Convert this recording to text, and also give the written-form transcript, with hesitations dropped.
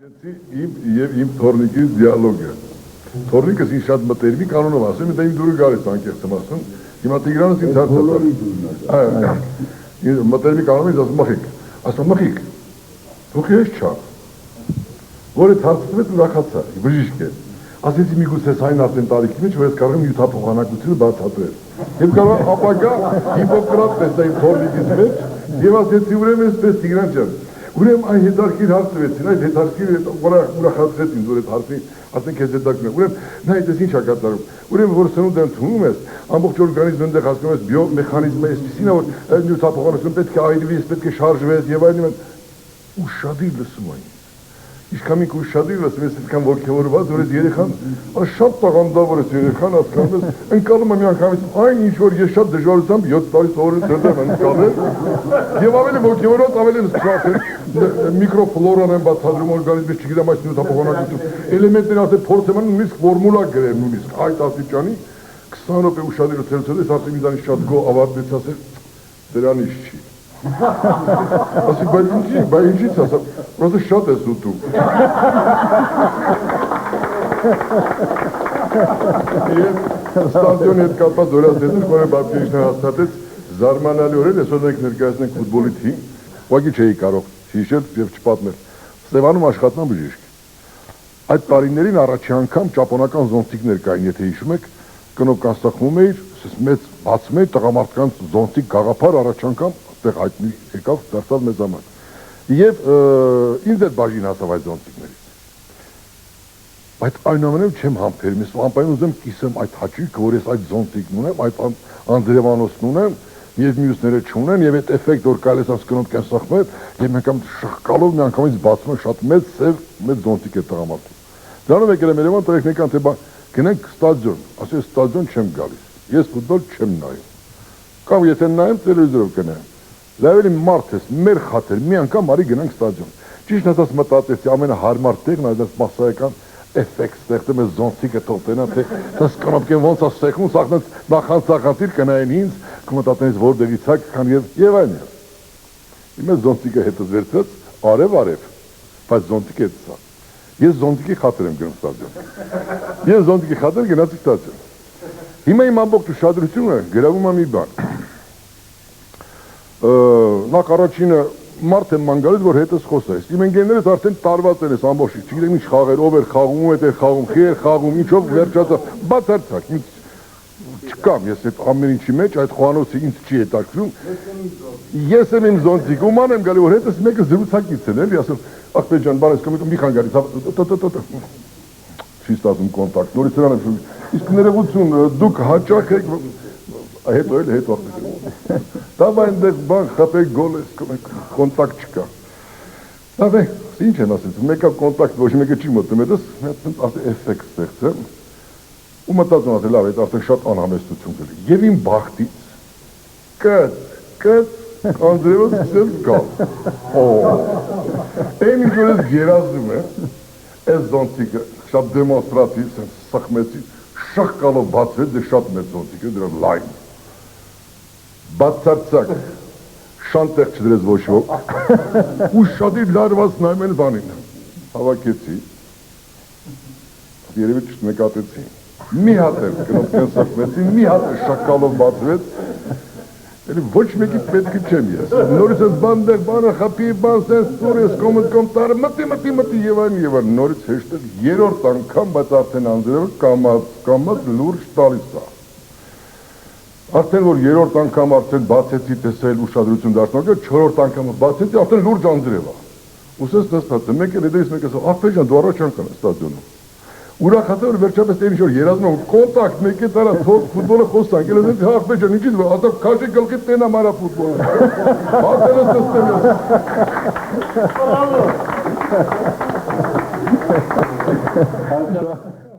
Իմ թորնիկի դիալոգը։ Թորնիկս ինձ շատ մտերմի կանոնով ասում, դա իմ դուրը գալիս անկեղծեմ ասում, հիմա Տիգրանս ինձ հարցը մտերմի կանոնով ինձ ասում մխիկ, դուք ես չա, որ այդ հարցվեց ուրախացա, բժիշկ է, ասեցի միգուցե այն արդեն տարիքի մեջ, որ ես կարող եմ յութափոխանակությունը բացատրել։ Եվ կարող ապագա Հիպոկրատ տեսա իմ թորնիկից մեջ, եւ ասեցի ուրեմն այսպես Տիգրան ջան, ուրեմն այն հետարքիր հարցվեցին, այդ հետարքիր ուրախացրեց ինձ, որ այդ հարցի ասենք ես հետարքն է, ուրեմն նա այդպես ինչ է կատարում, ուրեմն որ սնունդ ընդունում ես, ամբողջ օրգանիզմը այնտեղ հասնում ես բիոմեխանիզմը այսպեսին է, որ նյութափոխանակությունը պետք է այրվի, պետք է շարժվես եւ այլն, ուշադիր լսում այն։ Ինչքան ինք ուշադիր լսում ես այդքան ոգևորված, որ այս երեխան շատ տաղանդավոր է երեխան, հասկանում ես, ընկալում է մի անգամից այն ինչ որ ես շատ դժվարությամբ 7 տարի սովորել եմ ընկալել, եւ ավելի ոգևորված, ավելի սփռել միկրոֆլորան են բացատրում օրգանիզմից, չգիտեմ այս նյութափոխանակություն, էլեմենտներ ասել փորձեմ անում, նույնիսկ ֆորմուլա գրել, նույնիսկ այդ աստիճանի 20 րոպե ուշադիր լսելուց հետո ասեմ ինձանից շատ գոհ ավարտվեց, ասել դրանից չի։ Ասի, բայց ինչի՞ց ասա, просто շատ ես ուտում։ Եվ ստադիոնի հետ կապված օրացետում, որ բաբկեիշնը հաստատեց, զարմանալիորեն այսօր մենք ներկայացնենք ֆուտբոլի թիմ, ուղղակի չէի կարող հիշել եւ չպատմել։ Ստեվանում աշխատման բժիշկ։ Այդ տարիներին առաջի անգամ ճապոնական զոնտիկներ կային, եթե հիշում եք, կնոպկան ստախվում էիր, մեծ բացում էիր տղամարդկանց զոնտիկ գաղափար առաջ անգամ այդտեղ հայտնի եկավ, դարձավ մեծ համար։ Եվ ինձ էլ բաժին հասավ այդ զոնտիկներից։ Բայց այնուամենայնիվ չեմ համբերում, ես անպայման ուզեմ կիսեմ այդ հաճույքը, որ ես այդ զոնտիկն ունեմ, այդ Անդրեվանոսն ունեմ, եւ մյուսները չունեն, եւ այդ էֆեկտ որ կարելի է սկնոտ կենսախմել, եւ մենք ամ շղկալով մի անգամից բացում են շատ մեծ սև, մեծ զոնտիկ է տղամարդու։ Դրանով եկել եմ Երևան, տղեկան թե գնանք ստադիոն, ասես ստադիոն չեմ գալիս, ես ֆուտբոլ չեմ նայում։ Կամ եթե նայեմ տելևիզորով կնայեմ։ Լավ էլի մարդ ես, մեր խաթեր, մի անգամ արի գնանք ստադիոն։ Ճիշտ ասած մտածեցի ամենահարմար տեղն այդ մասսայական էֆեկտ ստեղծեմ ես զոնտիկը թողնա թե դաս կնոպկեն ոնց է ստեղծում, սաղնած նախանցախանցիր կնայեն ինձ, կմտածեն որտեղից է քան եւ այլն։ Իմը զոնտիկը հետս վերցրած արև, բայց զոնտիկը է սա։ Ես զոնտիկի խաթր եմ գնում ստադիոն։ Ես զոնտիկի խաթր գնացի ստադիոն։ Հիմա իմ ամբողջ ուշադրությունը գրավում է մի բան։ Նախ առաջինը մարդ եմ ման գալիս, որ հետս խոսայս։ Իմ ընկերներս արդեն տարված են ես ամբողջ, չգիտեմ ինչ խաղեր, ով էր խաղում, ով էր խաղում, խի էր խաղում, ինչով վերջացավ, բացարձակ, չկամ ես այդ ամեն ինչի մեջ, այդ խոհանոցը ինձ չի հետաքրքրում։ Ես եմ իմ զոնտիկ, ու ման եմ գալի, որ հետս մեկը զրուցակից են, էլի, ասում, ախպեր ջան, բան ես կոմիտում, մի խան գալիս, չի ստացում կոնտակտ, նորից նրան եմ շուտ, իսկ ներողություն, դուք հաճախ եք, հետո էլ հետո ախպեր, դավ այնտեղ բան խապեք գոլ ես, կոնտակտ չկա, դավ է, ինչ են ասեցում, մեկա կոնտակտ ոչ մեկը չի մտնում, հետս ասի էֆեկտ ստեղծեմ, ու մտածում ասել, լավ, այդ արդեն շատ անհամեստություն կլի, և իմ բախտից, կտ, Անդրեվոս սկսեց գալ, այն ինչ որ ես երազում է, այս զոնտիկը, շատ դեմոնստրատիվ, սխմեցի, շախ կալով բացվեց, դե շատ մեծ զոնտիկ է, դրա լայն, բացարձակ, շանտեղ չդրեց ոչ ոք, ու շատի լարված նայում են բանին, հավակեցի, երևի չնկատեցի, մի հատ էր կնոպկեն սխմեցի, մի հատ էր շախ կալով բացվեց, ոչ մեկի պետք չեմ ես, նորից ես բանդեղ բանը խապի բան սենց ծուր ես կոմ տարը մտի և այն, նորից հեշտ էր երորդ անգամ, բայց արդեն անձրևը կամած լուրջ տալիս է։ Արդեն որ երորդ անգամ արդեն բացեցի տեսել ուշադրություն դարձնող, չորորդ անգամ բացեցի, արդեն լուրջ անձրև է։ Ուսես նստած է, մեկ էլ հետևից մեկ ասա, ախպեր ջան, դու առաջ անգամ ես ստադիոնում։ Ուրախացա որ վերջապես այն ինչ որ երազում եմ կոնտակտ մեկի տարա թող ֆուտբոլը խոսանք ելս այդ ախպեր ջան ինչի՞ դու ասա քաշի գլխի տենա մարա ֆուտբոլը բացելս նստեմ ես Բրավո